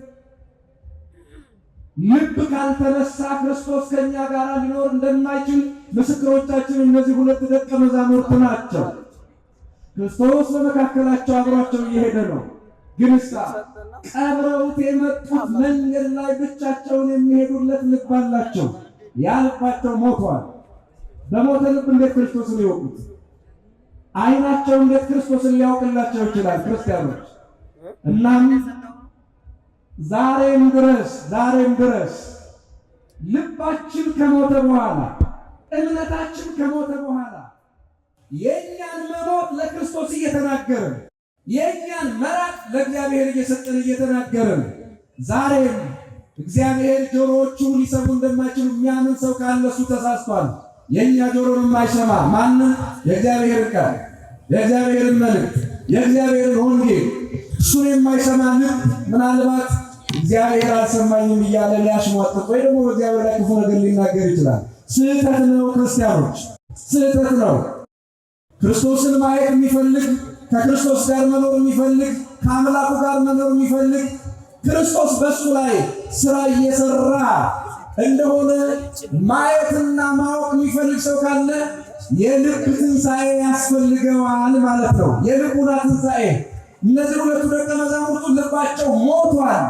ልብ ካልተነሳ ክርስቶስ ከኛ ጋር ሊኖር እንደማይችል ምስክሮቻችን እነዚህ ሁለት ደቀ መዛሙርት ናቸው። ክርስቶስ በመካከላቸው አብሯቸው እየሄደ ነው። ግን ቀብረውት የመጡት መንገድ ላይ ብቻቸውን የሚሄዱለት ልብ አላቸው። ያ ልባቸው ሞቷል። በሞተ ልብ እንዴት ክርስቶስን ይወቁት? ዓይናቸው እንዴት ክርስቶስን ሊያውቅላቸው ይችላል? ክርስቲያኖች እናም ዛሬም ድረስ ልባችን ከሞተ በኋላ እምነታችን ከሞተ በኋላ የእኛን መሞት ለክርስቶስ እየተናገርን የእኛን መራቅ ለእግዚአብሔር እየሰጠን እየተናገርን ዛሬም እግዚአብሔር ጆሮዎቹን ሊሰሙ እንደማይችሉ የሚያምን ሰው ካለ እሱ ተሳስቷል። የእኛ ጆሮን የማይሰማ ማንም የእግዚአብሔር ቃል የእግዚአብሔርን መልእክት የእግዚአብሔርን ወንጌል እሱን የማይሰማ ልብ ምናልባት እግዚአብሔር አልሰማኝም እያለ ሊያሽሟጥጥ ወይ ደግሞ በእግዚአብሔር ላይ ክፉ ነገር ሊናገር ይችላል። ስህተት ነው ክርስቲያኖች፣ ስህተት ነው። ክርስቶስን ማየት የሚፈልግ ከክርስቶስ ጋር መኖር የሚፈልግ ከአምላኩ ጋር መኖር የሚፈልግ ክርስቶስ በሱ ላይ ስራ እየሰራ እንደሆነ ማየትና ማወቅ የሚፈልግ ሰው ካለ የልብ ትንሣኤ ያስፈልገዋል ማለት ነው። የልቡና ትንሣኤ። እነዚህ ሁለቱ ደቀ መዛሙርቱ ልባቸው ሞቷል።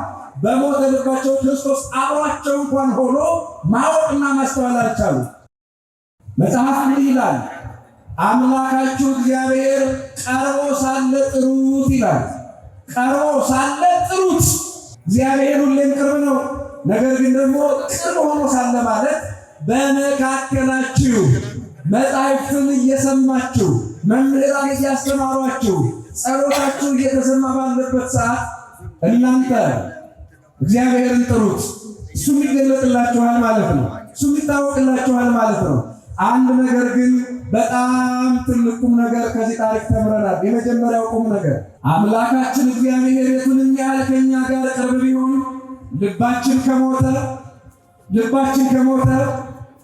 በሞተ ልባቸው ክርስቶስ አብሯቸው እንኳን ሆኖ ማወቅና ማስተዋል አልቻሉ። መጽሐፍ እንዲህ ይላል፣ አምላካችሁ እግዚአብሔር ቀርቦ ሳለ ጥሩት ይላል። ቀርቦ ሳለ ጥሩት። እግዚአብሔር ሁሌም ቅርብ ነው። ነገር ግን ደግሞ ቅርብ ሆኖ ሳለ ማለት በመካከላችሁ መጻሕፍትን እየሰማችሁ መምህራን እያስተማሯችሁ ጸሎታችሁ እየተሰማ ባለበት ሰዓት እናንተ እግዚአብሔርን ጥሩት። እሱ ይገለጥላችኋል ማለት ነው። እሱ ይታወቅላችኋል ማለት ነው። አንድ ነገር ግን በጣም ትልቅ ቁም ነገር ከዚህ ታሪክ ተምረናል። የመጀመሪያው ቁም ነገር አምላካችን እግዚአብሔር የቱንም ያህል ከኛ ጋር ቅርብ ቢሆን ልባችን ከሞተ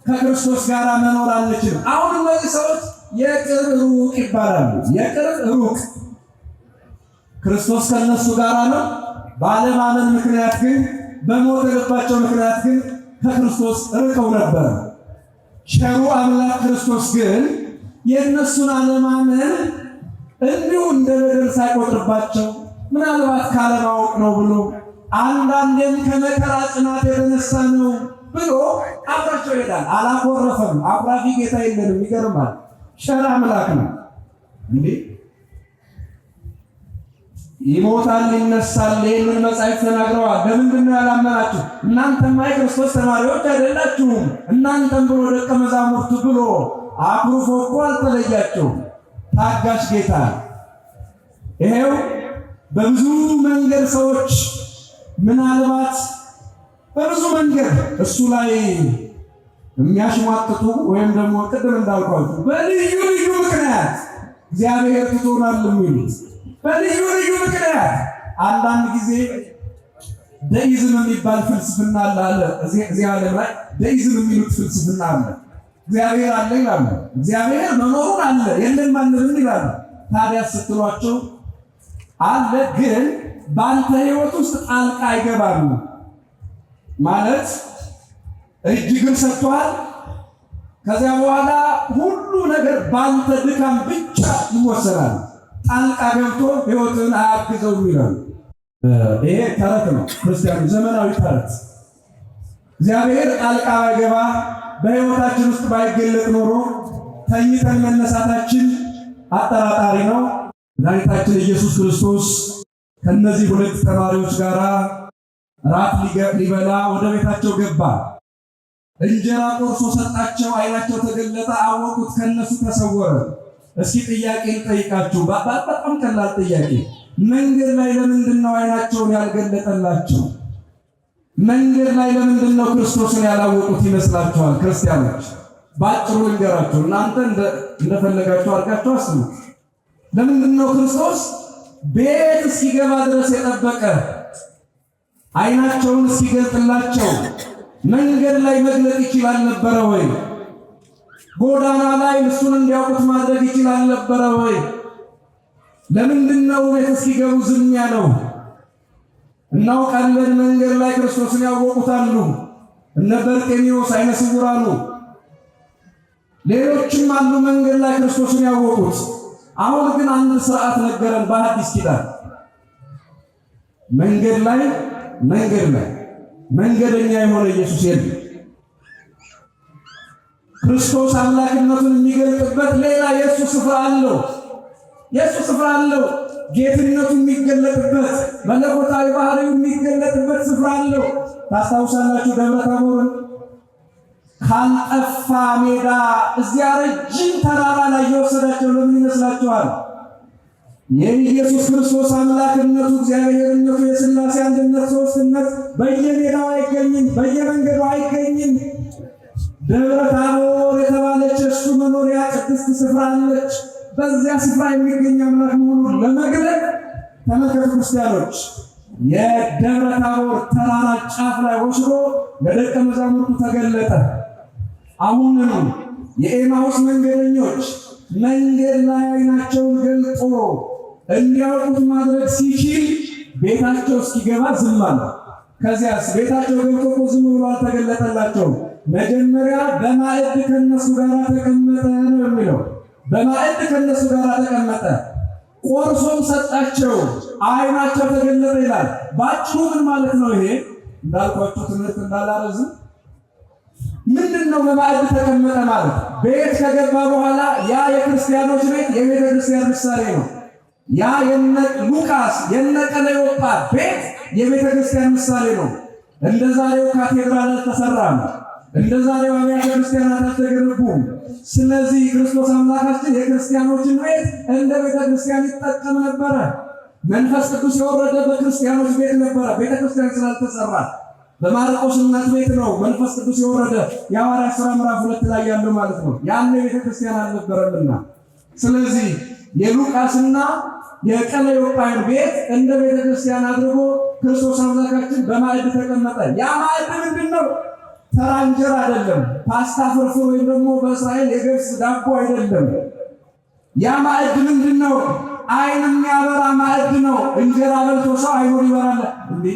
ከክርስቶስ ጋር መኖር አንችልም። አሁን እነዚህ ሰዎች የቅርብ ሩቅ ይባላሉ። የቅርብ ሩቅ። ክርስቶስ ከነሱ ጋር ነው ባለማመን ምክንያት ግን በሞተ ልባቸው ምክንያት ግን ከክርስቶስ ርቀው ነበር። ቸሩ አምላክ ክርስቶስ ግን የእነሱን አለማመን እንዲሁ እንደ በደል ሳይቆጥርባቸው ምናልባት ካለማወቅ ነው ብሎ አንዳንዴም ከመከራ ጽናት የተነሳ ነው ብሎ አብራቸው ይሄዳል። አላኮረፈም። አኩራፊ ጌታ የለንም። ይገርማል። ቸር አምላክ ነው እንዴ! ይሞታል ይነሳል። ይህንን መጻሕፍት ተናግረዋል። ለምንድን ነው ያላመናችሁ? እናንተማ የክርስቶስ ተማሪዎች አይደላችሁም። እናንተም ብሎ ደቀ መዛሙርቱ ብሎ አኩርፎ እኮ አልተለያቸውም። ታጋሽ ጌታ። ይሄው በብዙ መንገድ ሰዎች ምናልባት በብዙ መንገድ እሱ ላይ የሚያሽሟጥጡ ወይም ደግሞ ቅድም እንዳልኳችሁ በልዩ ልዩ ምክንያት እግዚአብሔር ትቶናል የሚሉት በልዩ ልዩ ምክንያት አንዳንድ ጊዜ ደኢዝም የሚባል ፍልስፍና አለ። እዚህ ዓለም ላይ ደኢዝም የሚሉት ፍልስፍና አለ። እግዚአብሔር አለ ይላሉ። እግዚአብሔር መኖሩን አለ የለም ማንንም ይላሉ። ታዲያ ስትሏቸው አለ ግን በአንተ ሕይወት ውስጥ ጣልቃ አይገባም ማለት እጅግን ሰጥቷል። ከዚያ በኋላ ሁሉ ነገር በአንተ ድካም ብቻ ይወሰናል። ጣልቃ ገብቶ ሕይወትን አያግዘው ይላሉ። ይሄ ተረት ነው፣ ክርስቲያኑ ዘመናዊ ተረት። እግዚአብሔር ጣልቃ ባይገባ በሕይወታችን ውስጥ ባይገለጥ ኖሮ ተኝተን መነሳታችን አጠራጣሪ ነው። መድኃኒታችን ኢየሱስ ክርስቶስ ከነዚህ ሁለት ተማሪዎች ጋር ራት ሊበላ ወደ ቤታቸው ገባ። እንጀራ ቆርሶ ሰጣቸው። ዓይናቸው ተገለጠ፣ አወቁት፣ ከነሱ ተሰወረ። እስኪ ጥያቄ ልጠይቃችሁ፣ በጣም ቀላል ጥያቄ። መንገድ ላይ ለምንድን ነው ዓይናቸውን ያልገለጠላቸው? መንገድ ላይ ለምንድን ነው ክርስቶስን ያላወቁት ይመስላችኋል? ክርስቲያኖች ባጭሩ ልንገራችሁ፣ እናንተ እንደፈለጋችሁ አድርጋችሁ አስቡ። ለምንድን ነው ክርስቶስ ቤት እስኪገባ ድረስ የጠበቀ? ዓይናቸውን እስኪገልጥላቸው መንገድ ላይ መግለጥ ይችላል ነበረ ወይ? ጎዳና ላይ እሱን እንዲያውቁት ማድረግ ይችላል ነበረ ወይ? ለምንድን ነው ቤት እስኪገቡ ዝም ያለው? እናውቃለን። መንገድ ላይ ክርስቶስን ያወቁታሉ። እነ በርጤሜዎስ ዓይነ ስውራኑ፣ ሌሎችም አሉ መንገድ ላይ ክርስቶስን ያወቁት። አሁን ግን አንድ ስርዓት ነገረን በአዲስ ኪዳን። መንገድ ላይ መንገደኛ የሆነ ኢየሱስ የለም። ክርስቶስ አምላክነቱን የሚገልጥበት ሌላ የእሱ ስፍራ አለው። የእሱ ስፍራ አለው። ጌትነቱ የሚገለጥበት፣ መለኮታዊ ባህሪው የሚገለጥበት ስፍራ አለው። ታስታውሳላችሁ ደብረ ታቦርን ካልጠፋ ሜዳ እዚያ ረጅም ተራራ ላይ የወሰዳቸው ለምን ይመስላችኋል? የኢየሱስ ክርስቶስ አምላክነቱ፣ እግዚአብሔርነቱ፣ የሥላሴ አንድነት ሦስትነት በየሜዳው አይገኝም፣ በየመንገዱ አይገኝም። ደብረ ታቦር የተባለች እሱ መኖሪያ ቅድስት ስፍራ አለች። በዚያ ስፍራ የሚገኝ አምላክ መሆኑን ለመግለጥ ተመልከቱ ክርስቲያኖች፣ የደብረ ታቦር ተራራ ጫፍ ላይ ወስዶ ለደቀ መዛሙርቱ ተገለጠ። አሁንም የኤማውስ መንገደኞች መንገድ ላይ ዓይናቸውን ገልጦ እንዲያውቁት ማድረግ ሲችል ቤታቸው እስኪገባ ዝም አለ። ከዚያስ ቤታቸው ገብቶ ዝም ብሎ አልተገለጠላቸውም። መጀመሪያ በማዕድ ከነሱ ጋር ተቀመጠ ነው የሚለው። በማዕድ ከነሱ ጋር ተቀመጠ፣ ቆርሶም ሰጣቸው፣ ዓይናቸው ተገለጠ ይላል። ባጭሩ ምን ማለት ነው? ይሄ እንዳልኳችሁ ትምህርት እንዳላረዝም ምንድን ነው በማዕድ ተቀመጠ ማለት? ቤት ከገባ በኋላ ያ የክርስቲያኖች ቤት የቤተ ክርስቲያን ምሳሌ ነው። ያ የነ ሉቃስ የነ ቀለዮጳ ቤት የቤተ ክርስቲያን ምሳሌ ነው። እንደ ዛሬው ካቴድራል አልተሰራም። እንደ ዛሬው አብያተ ክርስቲያናት አልተገነቡም። ስለዚህ ክርስቶስ አምላካችን የክርስቲያኖችን ቤት እንደ ቤተ ክርስቲያን ይጠቀም ነበረ። መንፈስ ቅዱስ የወረደ በክርስቲያኖች ቤት ነበረ። ቤተ ክርስቲያን ስላልተሰራ በማርቆስ እናት ቤት ነው መንፈስ ቅዱስ የወረደ። የሐዋርያት ሥራ ምዕራፍ 2 ላይ ያለው ማለት ነው። ያን ቤተ ክርስቲያን አልነበረምና፣ ስለዚህ የሉቃስና የቀለዮጳን ቤት እንደ ቤተ ክርስቲያን አድርጎ ክርስቶስ አምላካችን በማዕድ ተቀመጠ። ያ ማዕድ ምንድን ነው? ተራ እንጀራ አይደለም። ፓስታ ፍርፍር ወይም ደግሞ በእስራኤል የገብስ ዳቦ አይደለም። ያ ማዕድ ምንድን ነው? ዓይን የሚያበራ ማዕድ ነው። እንጀራ በልቶ ሰው አይኑን ይበራል እንዴ?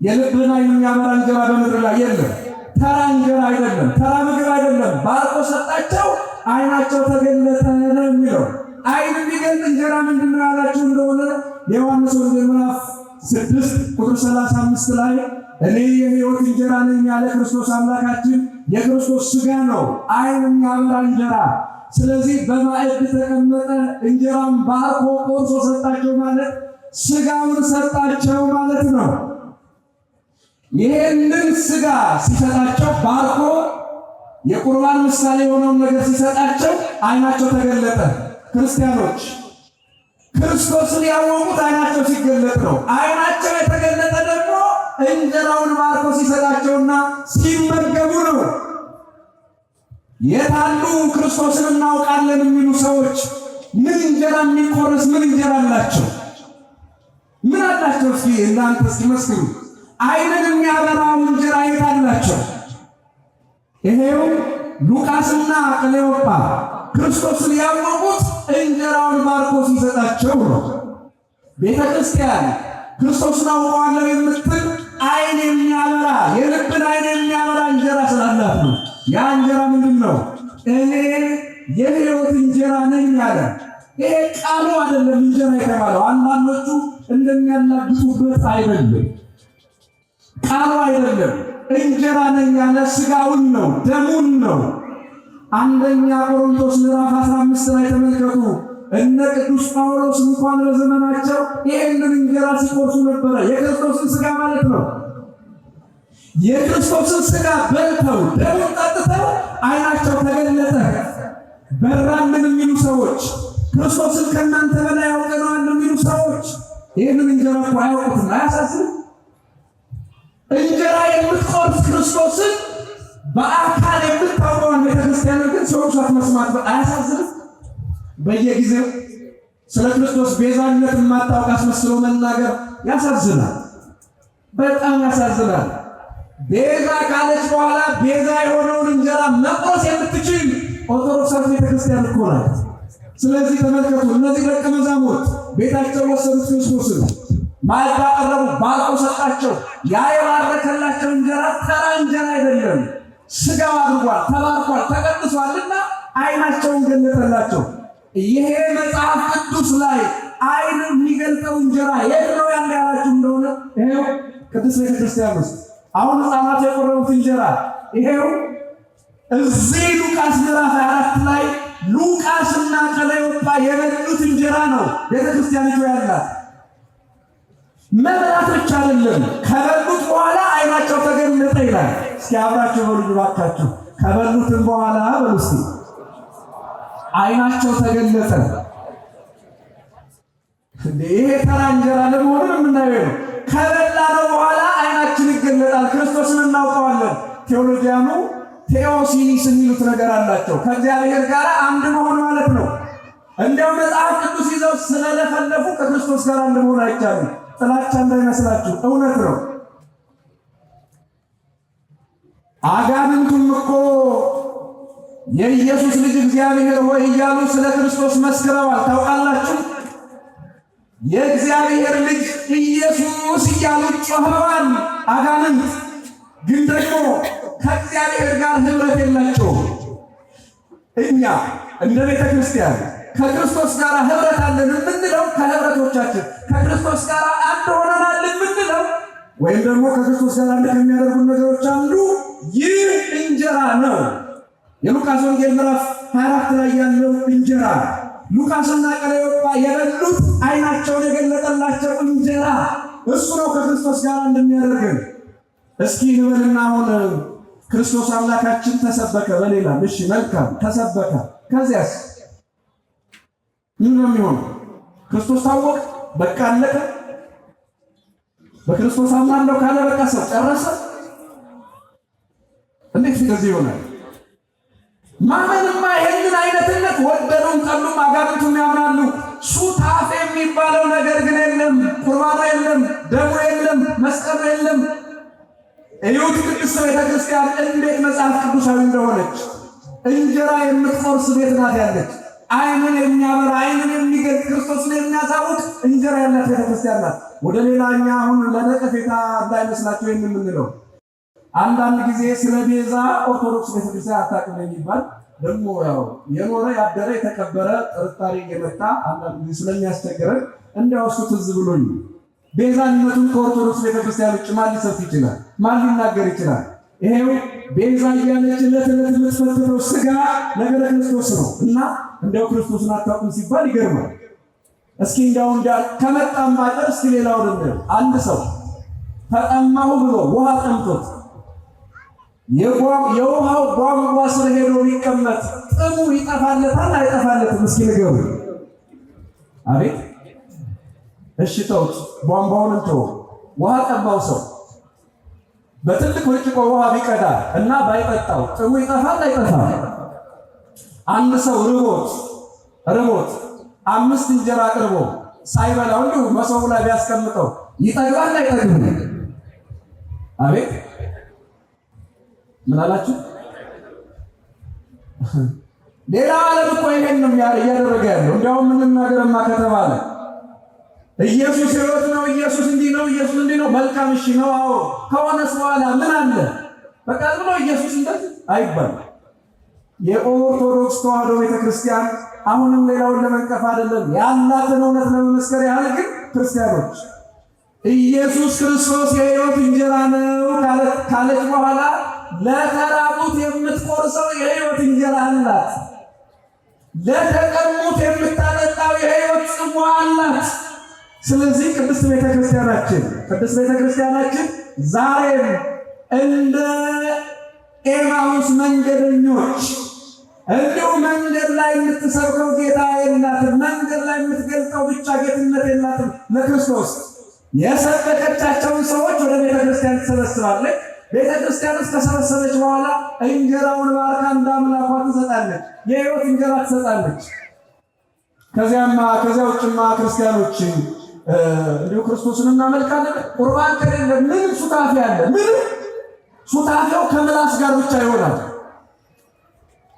የልብን አይን የሚያበራ እንጀራ በምድር ላይ የለም። ተራ እንጀራ አይደለም፣ ተራ ምግብ አይደለም። ባርኮ ሰጣቸው፣ አይናቸው ተገለጠ ነው የሚለው። አይን የሚገልጥ እንጀራ ምንድን ነው ያላችሁ እንደሆነ የዮሐንስ ወንጌል ምዕራፍ 6 ቁጥር 35 ላይ እኔ የሕይወት እንጀራ ነኝ ያለ ክርስቶስ አምላካችን የክርስቶስ ሥጋ ነው አይን የሚያበራ እንጀራ። ስለዚህ በማዕድ ተቀመጠ፣ እንጀራም ባርኮ ቆርሶ ሰጣቸው ማለት ሥጋውን ሰጣቸው ማለት ነው። ይህንን ሥጋ ሲሰጣቸው ባርኮ የቁርባን ምሳሌ የሆነውን ነገር ሲሰጣቸው አይናቸው ተገለጠ። ክርስቲያኖች ክርስቶስን ያወቁት አይናቸው ሲገለጥ ነው። አይናቸው የተገለጠ ደግሞ እንጀራውን ባርኮ ሲሰጣቸውና ሲመገቡ ነው። የታሉ ክርስቶስን እናውቃለን የሚሉ ሰዎች ምን እንጀራ የሚቆረስ ምን እንጀራ አላቸው? ምን አላቸው? እስኪ እናንተ እስኪ መስክሩ። አይንን የሚያበራው እንጀራ የት አላቸው? ይሄው ሉቃስና ቀሌዮጳ ክርስቶስን ያወቁት እንጀራውን ባርኮ ሲሰጣቸው ነው። ቤተ ክርስቲያን ክርስቶስን አውቀዋለሁ የምትል አይን የሚያበራ የልብን አይን የሚያበራ እንጀራ ስላላት ነው። ያ እንጀራ ምንድን ነው? እኔ የሕይወት እንጀራ ነኝ አለ። ይሄ ቃሉ አይደለም እንጀራ የተባለው። አንዳንዶቹ እንደሚያላግጡበት አይደለም፣ ቃሉ አይደለም። እንጀራ ነኝ ያለ ሥጋውን ነው፣ ደሙን ነው። አንደኛ ቆሮንቶስ ምዕራፍ 15 ላይ ተመልከቱ። እነ ቅዱስ ጳውሎስ እንኳን በዘመናቸው ይህንን እንጀራ ሲቆርሱ ነበረ። የክርስቶስን ሥጋ ማለት ነው። የክርስቶስን ሥጋ በልተው ደሙን ጠጥተው አይናቸው ተገለጠ። በራልን የሚሉ ሰዎች፣ ክርስቶስን ከእናንተ በላይ ያውቀነዋል የሚሉ ሰዎች ይህንን እንጀራ እኮ አያውቁትም። አያሳዝንም? እንጀራ የምትቆርስ ክርስቶስን በአካል የምታውቀዋን ቤተክርስቲያን ግን ሰዎች መስማት አያሳዝንም? በየጊዜው ስለ ክርስቶስ ቤዛነት የማታውቅ አስመስሎ መናገር ያሳዝናል፣ በጣም ያሳዝናል። ቤዛ ካለች በኋላ ቤዛ የሆነውን እንጀራ መቁረስ የምትችል ኦርቶዶክሳዊ ቤተክርስቲያን እኮ ናት። ስለዚህ ተመልከቱ፣ እነዚህ ደቀ መዛሙርት ቤታቸው ወሰዱት ክርስቶስን፣ ማዕድ አቀረቡ፣ ባርኮ ሰጣቸው። ያ የባረከላቸው እንጀራ ተራ እንጀራ አይደለም፣ ሥጋው አድርጓል፣ ተባርኳል፣ ተቀድሷልና አይናቸውን ገለጠላቸው። ይሄ መጽሐፍ ቅዱስ ላይ አይን የሚገልጠው እንጀራ የት ነው ያለ ያላችሁ እንደሆነ ይሄው ቅዱስ ቤተክርስቲያን ውስጥ አሁን ሕፃናት የቆረቡት እንጀራ ይሄው እዚህ ሉቃስ ምዕራፍ 24 ላይ ሉቃስና ቀሌዮጳ የበሉት እንጀራ ነው ቤተክርስቲያኒቱ ያላት። መብላት ብቻ አይደለም፣ ከበሉት በኋላ አይናቸው ተገለጠ ይላል። እስኪ አብራችሁ በሉ እባካችሁ። ከበሉትም በኋላ በሉ እስኪ አይናቸው ተገለጠ። ይሄ ተራ እንጀራ ለመሆኑ የምናየው ነው። ከበላነው በኋላ አይናችን ይገለጣል፣ ክርስቶስን እናውቀዋለን። ቴዎሎጂያኑ ቴዎሲኒስ የሚሉት ነገር አላቸው። ከእግዚአብሔር ጋር አንድ መሆን ማለት ነው። እንዲያው መጽሐፍ ቅዱስ ይዘው ስለለፈለፉ ከክርስቶስ ጋር አንድ መሆን አይቻልም። ጥላቻ እንዳይመስላችሁ፣ እውነት ነው። አጋንንቱም እኮ የኢየሱስ ልጅ እግዚአብሔር ሆይ እያሉ ስለ ክርስቶስ መስክረዋል። ታውቃላችሁ፣ የእግዚአብሔር ልጅ ኢየሱስ እያሉ ጮኸዋል። አጋንንት ግን ደግሞ ከእግዚአብሔር ጋር ኅብረት የላቸውም። እኛ እንደ ቤተ ክርስቲያን ከክርስቶስ ጋር ኅብረት አለን የምንለው ከኅብረቶቻችን ከክርስቶስ ጋር አንድ ሆነናል የምንለው ወይም ደግሞ ከክርስቶስ ጋር አንድ ከሚያደርጉን ነገሮች አንዱ ይህ እንጀራ ነው። የሉቃስ ወንጌል ምዕራፍ 24 ላይ ያለው እንጀራ ሉቃስና ቀሌዮጳ የበሉት አይናቸውን የገለጠላቸው እንጀራ እሱ ነው ከክርስቶስ ጋር እንደሚያደርገን። እስኪ እንበልና አሁን ክርስቶስ አምላካችን ተሰበከ በሌላ እሺ፣ መልካም ተሰበከ። ከዚያስ ምን ነው የሚሆነው? ክርስቶስ ታወቀ፣ በቃ አለቀ። በክርስቶስ አምናለሁ ካለ በቃ ሰው ጨረሰ። እንዴት እንደዚህ ይሆናል? ማመንማ ይሄንን አይነትነት ወደዱም ጠሉም አጋንንቱም ያምናሉ። ሱታፌ የሚባለው ነገር ግን የለም። ቁርባኑ የለም፣ ደሙ የለም፣ መስቀሉ የለም። እዩት ቅድስት ቤተክርስቲያን እንዴት መጽሐፍ ቅዱሳዊ እንደሆነች። እንጀራ የምትቆርስ ቤት ናት ያለች። አይንን የሚያበራ አይንን የሚገልጥ ክርስቶስን የሚያሳውቅ እንጀራ ያላት ቤተክርስቲያን ናት። ወደ ሌላኛ አሁን ለነቀፌታ እንዳይመስላችሁ የምንለው አንዳንድ ጊዜ ስለ ቤዛ ኦርቶዶክስ ቤተክርስቲያን አታውቅም የሚባል ደግሞ ያው የኖረ ያደረ የተቀበረ ጥርጣሬ የመጣ አንዳንድ ጊዜ ስለሚያስቸግረን እንዲያውሱ ትዝ ብሎኝ ቤዛነቱን ከኦርቶዶክስ ቤተክርስቲያን ውጭ ማን ሊሰብክ ይችላል? ማን ሊናገር ይችላል? ይሄው ቤዛ እያለች ዕለት የምትፈትነው ስጋ ነገረ ክርስቶስ ነው እና እንዲያው ክርስቶስን አታውቁም ሲባል ይገርማል። እስኪ እንዲያው ከመጣም ባጠር እስኪ ሌላው ደግሞ አንድ ሰው ተጠማሁ ብሎ ውሃ ጠምቶት የውሃው ቧንቧ ስር ሄዶ ቢቀመጥ ጥሙ ይጠፋለታል አይጠፋለትም? እስኪ ንገሩ። አቤት እሺ ተውት፣ ቧንቧውን እንተው። ውሃ ጠማው ሰው በትልቅ ብርጭቆ ውሃ ቢቀዳ እና ባይጠጣው ጥሙ ይጠፋል አይጠፋም? አንድ ሰው ርቦት 5 እንጀራ አቅርቦ ሳይበላው እንዲሁ መሶቡ ላይ ቢያስቀምጠው ይጠግባል አይጠግብም? አቤት ምን አላችሁ? ሌላ ዓለም እኮ ይሄን ነው እያደረገ ያለው። እንዲያውም ምንም ነገርማ ከተባለ ኢየሱስ ሕይወት ነው፣ ኢየሱስ እንዲህ ነው፣ ኢየሱስ እንዲህ ነው፣ መልካም እሺ ነው። አዎ ከሆነስ በኋላ ምን አለ? በቃ ብሎ ኢየሱስ እንደዚህ አይባል። የኦርቶዶክስ ተዋሕዶ ቤተክርስቲያን አሁንም ሌላውን ለመንቀፍ አይደለም ያላትን እውነት ለመመስከር ያህል ግን ክርስቲያኖች ኢየሱስ ክርስቶስ የሕይወት እንጀራ ነው ካለች በኋላ ለተራቡት የምትቆርሰው የሕይወት እንጀራ አላት። ለተጠሙት የምታጠጣው የሕይወት ጽዋ አላት። ስለዚህ ቅድስት ቤተክርስቲያናችን ዛሬም እንደ ኤማሁስ መንገደኞች እንዲሁ መንገድ ላይ የምትሰብከው ጌታ የላትም። መንገድ ላይ የምትገልጠው ብቻ ጌትነት የላትም። ለክርስቶስ የሰበከቻቸውን ሰዎች ወደ ቤተክርስቲያን ትሰበስባለች። ቤተክርስቲያን ውስጥ ከሰበሰበች በኋላ እንጀራውን ባርካ እንደ አምላኳ ትሰጣለች። የሕይወት እንጀራ ትሰጣለች። ከዚያ ውጭማ ክርስቲያኖች እንዲሁ ክርስቶስን እናመልካለን። ቁርባን ከሌለ ምንም ሱታፌ አለ? ምንም ሱታፌው ከምላስ ጋር ብቻ ይሆናል።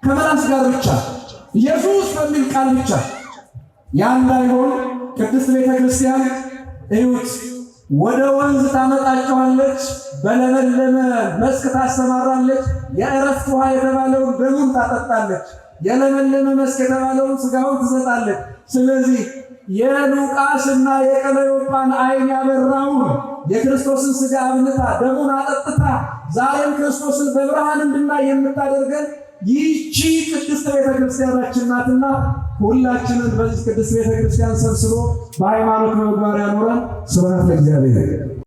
ከምላስ ጋር ብቻ ኢየሱስ በሚል ቃል ብቻ። ያን እንዳይሆን ቅድስት ቤተክርስቲያን እዩት፣ ወደ ወንዝ ታመጣቸዋለች፣ በለመለመ መስክ ታሰማራለች። የእረፍት ውሃ የተባለውን ደሙን ታጠጣለች፣ የለመለመ መስክ የተባለውን ስጋውን ትሰጣለች። ስለዚህ የሉቃስና የቀለዮጳን ዓይን ያበራውን የክርስቶስን ስጋ አብልታ ደሙን አጠጥታ ዛሬም ክርስቶስን በብርሃን እንድናይ የምታደርገን ይህቺ ቅድስት ቤተክርስቲያናችን ናትና ሁላችንን በዚህ ቅድስት ቤተክርስቲያን ሰብስቦ በሃይማኖት መግባር ያኖረን። ስብሐት ለእግዚአብሔር።